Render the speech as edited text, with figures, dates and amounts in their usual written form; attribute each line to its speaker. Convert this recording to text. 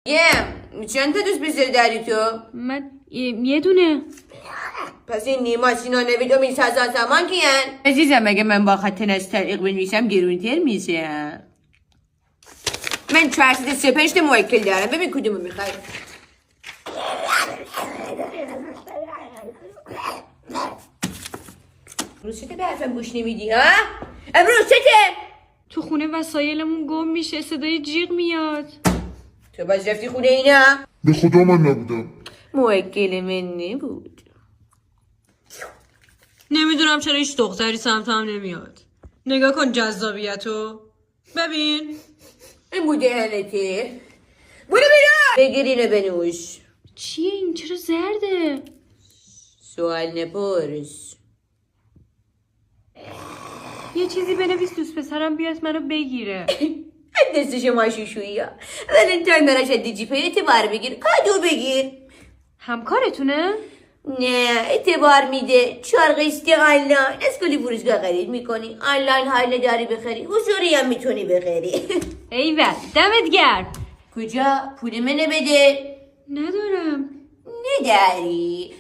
Speaker 1: چند تا دوست بزر داری تو؟
Speaker 2: من یه دونه.
Speaker 1: پس این نیما سینا نوید و میز هزار زمان کیان؟ عزیزم اگه من با خط نسترق بنویسم گرونتر میشه. من 435 موکل دارم، ببین کدومو میخوای. امروز چته به حرفم گوش نمیدی ها؟ امروز چته؟
Speaker 2: تو خونه وسایلمون گم میشه، صدای جیغ میاد.
Speaker 1: تو باز رفتی خونه اینا؟
Speaker 3: به خدا من نبودم.
Speaker 1: موکل من نبود.
Speaker 2: نمیدونم چرا هیچ دختری سمتم نمیاد. نگاه کن جذابیتو. ببین.
Speaker 1: این بوده حالته. برو بیرون. بگیر اینو بنوش.
Speaker 2: چیه این؟ چرا زرده؟
Speaker 1: سوال نپرس.
Speaker 2: یه چیزی بنویس دوست پسرم بیاد منو بگیره.
Speaker 1: دست شما شوشویی ها. ولنتاین براش از جیپه اعتبار بگیر. کادو بگیر.
Speaker 2: همکارتونه؟
Speaker 1: نه اعتبار میده. 4 قسط آنلاین از کلی فروشگاه خرید میکنی. آنلاین حال داری بخری، حضوری هم میتونی بخری.
Speaker 2: ایول دمت گرم.
Speaker 1: کجا؟ پول منو بده.
Speaker 2: ندارم.
Speaker 1: نداری.